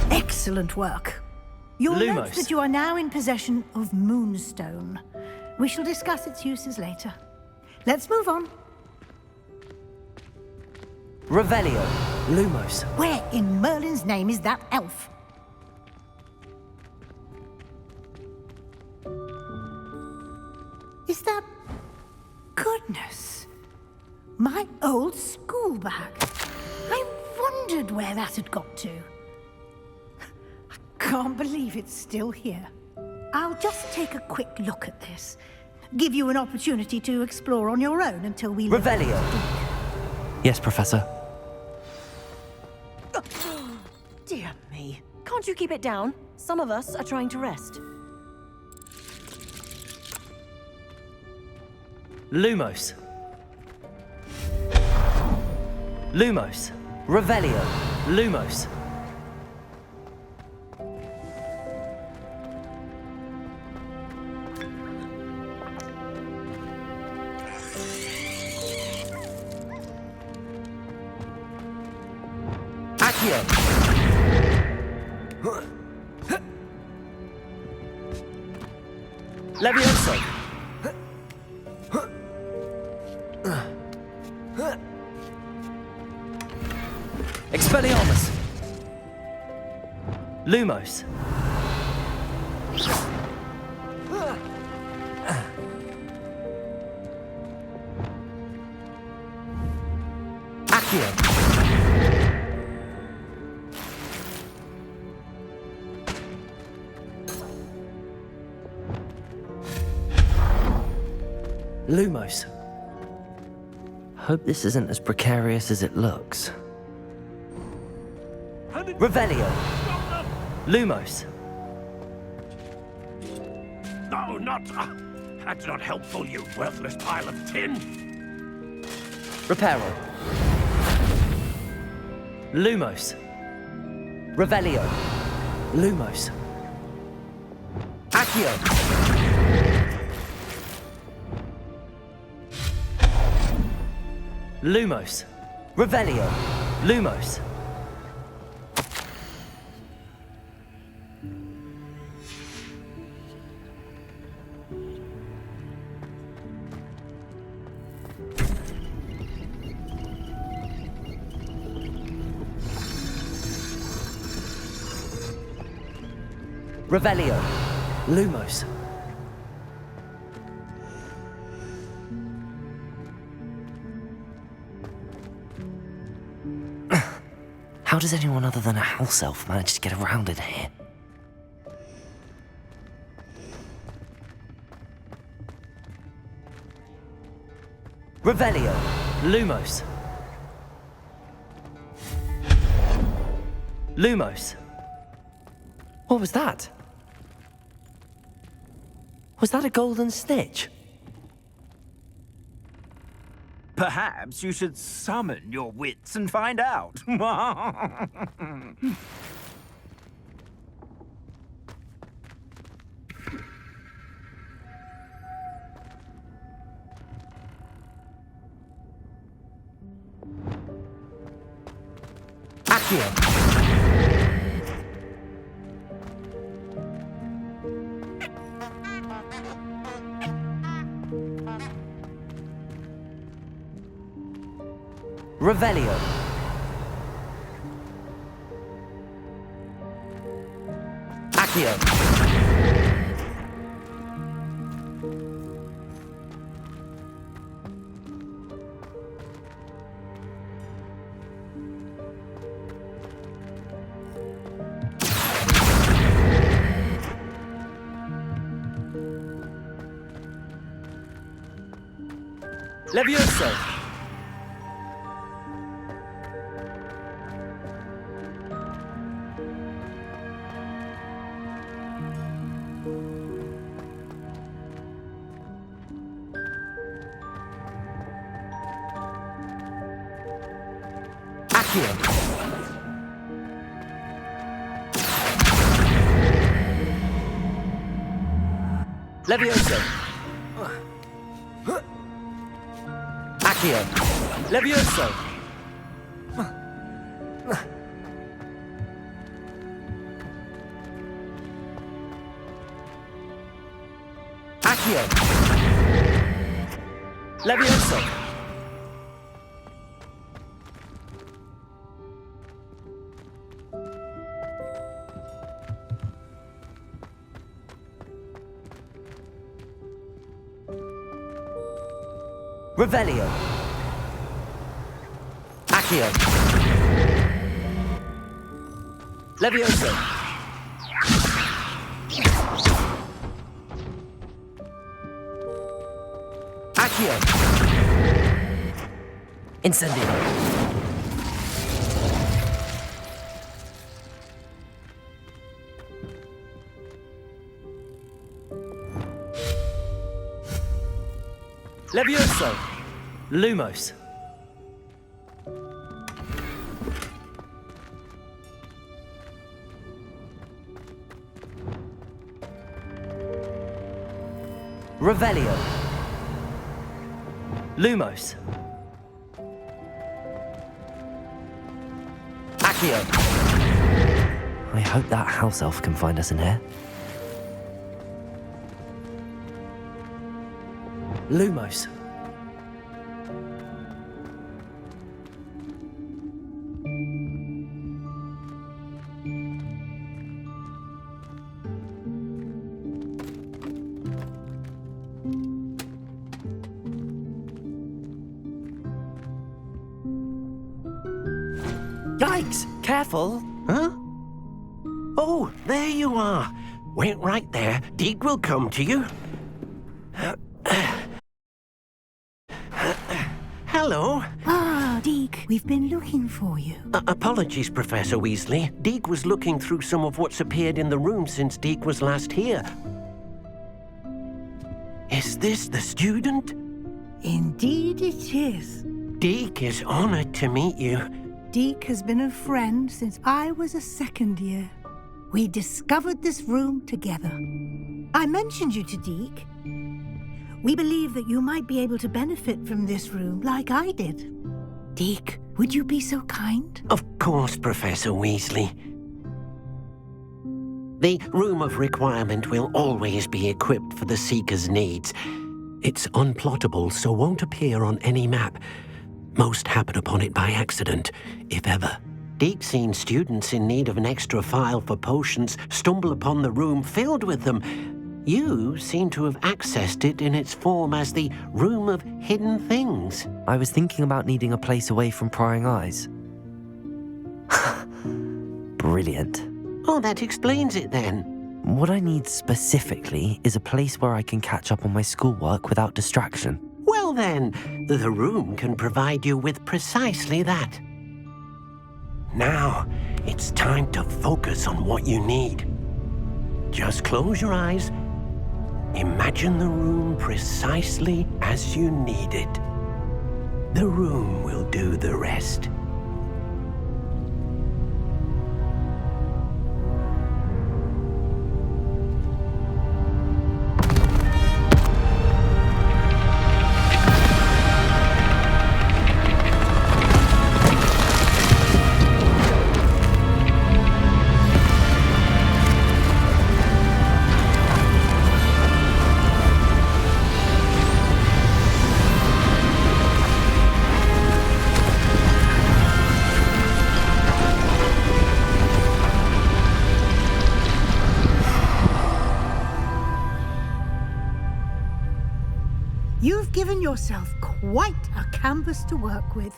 Excellent work. You'll note that you are now in possession of Moonstone. We shall discuss its uses later. Let's move on. Revelio. Lumos. Where in Merlin's name is that elf? Is that... Goodness. My old school bag. I wondered where that had got to. I can't believe it's still here. I'll just take a quick look at this. Give you an opportunity to explore on your own until we... Revelio. Yes, Professor. Dear me. Can't you keep it down? Some of us are trying to rest. Lumos. Lumos. Revelio. Lumos. Accio. Levioso. Expelliarmus. Lumos. Accio. Lumos. Hope this isn't as precarious as it looks. Revelio. Lumos. No, not... that's not helpful, you worthless pile of tin. Reparo. Lumos. Revelio. Lumos. Accio. Lumos. Revelio. Lumos. Revelio. Lumos. How does anyone other than a house elf manage to get around in here? Revelio. Lumos. Lumos. What was that? Was that a golden snitch? Perhaps you should summon your wits and find out. Accio. Revelio. Accio. Levioso. Accio. Levioso. Accio. Levioso. Accio. Levioso. Revelio. Accio. Levioso. Accio. Incendio. Levioso. Lumos. Revelio. Lumos. Accio. I hope that house elf can find us in here. Lumos. Yikes! Careful! Huh? Oh, there you are. Wait right there. Deek will come to you. Hello. Ah, Deek, we've been looking for you. Apologies, Professor Weasley. Deek was looking through some of what's appeared in the room since Deek was last here. Is this the student? Indeed it is. Deek is honored to meet you. Deek has been a friend since I was a second year. We discovered this room together. I mentioned you to Deke. We believe that you might be able to benefit from this room like I did. Deke, would you be so kind? Of course, Professor Weasley. The Room of Requirement will always be equipped for the Seeker's needs. It's unplottable, so won't appear on any map. Most happen upon it by accident, if ever. Deke's seen students in need of an extra file for potions stumble upon the room filled with them. You seem to have accessed it in its form as the Room of Hidden Things. I was thinking about needing a place away from prying eyes. Brilliant. Oh, that explains it then. What I need specifically is a place where I can catch up on my schoolwork without distraction. Well then, the room can provide you with precisely that. Now, it's time to focus on what you need. Just close your eyes. Imagine the room precisely as you need it. The room will do the rest. You've given yourself quite a canvas to work with.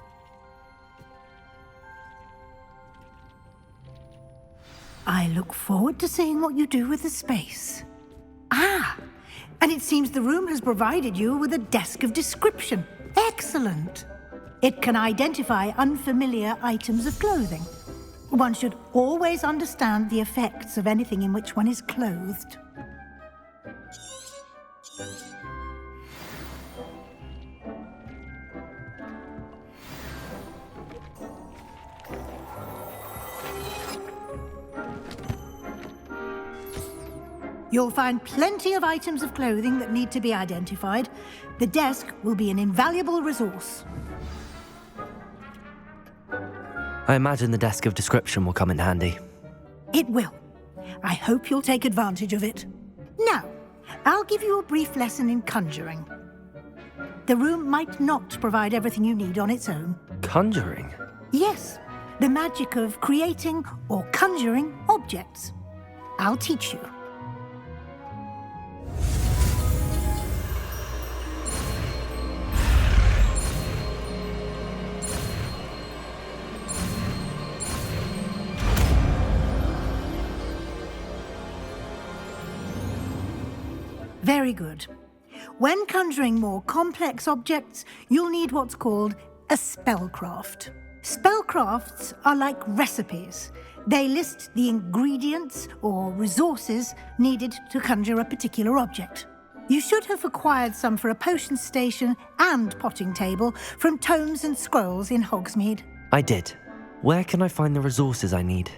I look forward to seeing what you do with the space. Ah, and it seems the room has provided you with a desk of description. Excellent. It can identify unfamiliar items of clothing. One should always understand the effects of anything in which one is clothed. You'll find plenty of items of clothing that need to be identified. The desk will be an invaluable resource. I imagine the desk of description will come in handy. It will. I hope you'll take advantage of it. Now, I'll give you a brief lesson in conjuring. The room might not provide everything you need on its own. Conjuring? Yes, the magic of creating or conjuring objects. I'll teach you. Very good. When conjuring more complex objects, you'll need what's called a spellcraft. Spellcrafts are like recipes. They list the ingredients or resources needed to conjure a particular object. You should have acquired some for a potion station and potting table from tomes and scrolls in Hogsmeade. I did. Where can I find the resources I need?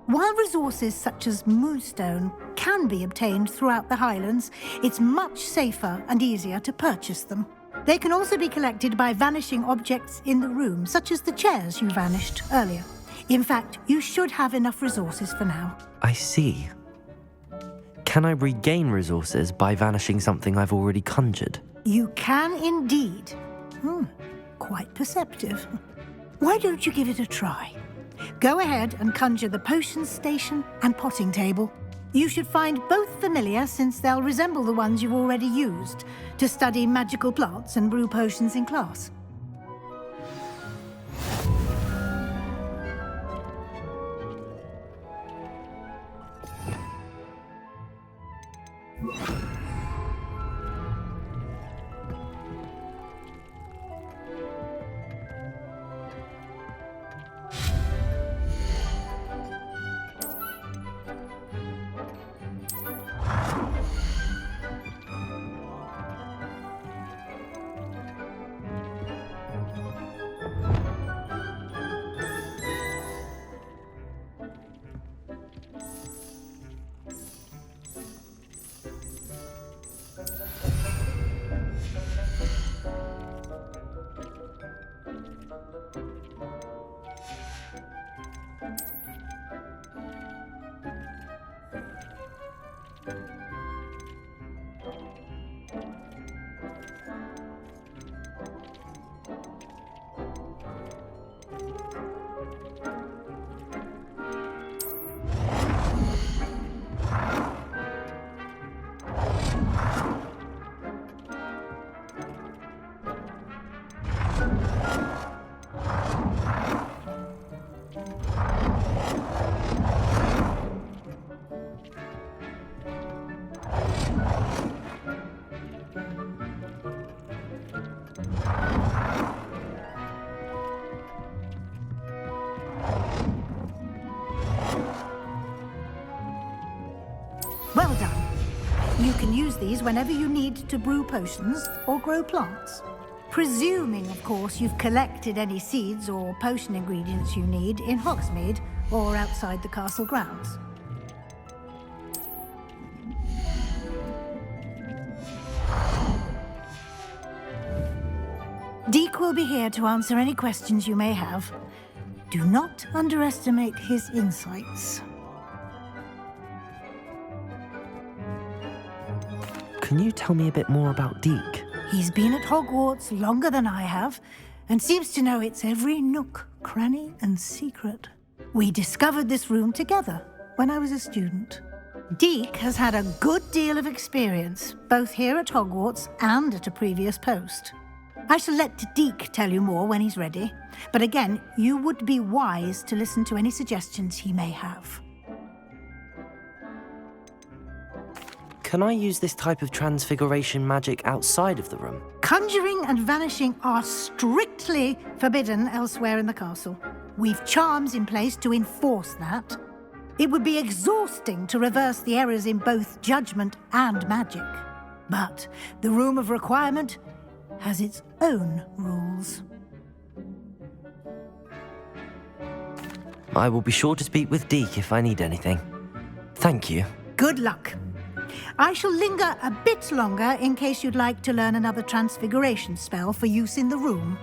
While resources such as moonstone can be obtained throughout the Highlands, it's much safer and easier to purchase them. They can also be collected by vanishing objects in the room, such as the chairs you vanished earlier. In fact, you should have enough resources for now. I see. Can I regain resources by vanishing something I've already conjured? You can indeed. Quite perceptive. Why don't you give it a try? Go ahead and conjure the potion station and potting table. You should find both familiar, since they'll resemble the ones you've already used to study magical plants and brew potions in class. can use these whenever you need to brew potions or grow plants. Presuming, of course, you've collected any seeds or potion ingredients you need in Hogsmeade or outside the castle grounds. Deek will be here to answer any questions you may have. Do not underestimate his insights. Can you tell me a bit more about Deek? He's been at Hogwarts longer than I have, and seems to know its every nook, cranny, and secret. We discovered this room together when I was a student. Deek has had a good deal of experience, both here at Hogwarts and at a previous post. I shall let Deek tell you more when he's ready, but again, you would be wise to listen to any suggestions he may have. Can I use this type of transfiguration magic outside of the room? Conjuring and vanishing are strictly forbidden elsewhere in the castle. We've charms in place to enforce that. It would be exhausting to reverse the errors in both judgment and magic. But the Room of Requirement has its own rules. I will be sure to speak with Deek if I need anything. Thank you. Good luck. I shall linger a bit longer in case you'd like to learn another transfiguration spell for use in the room.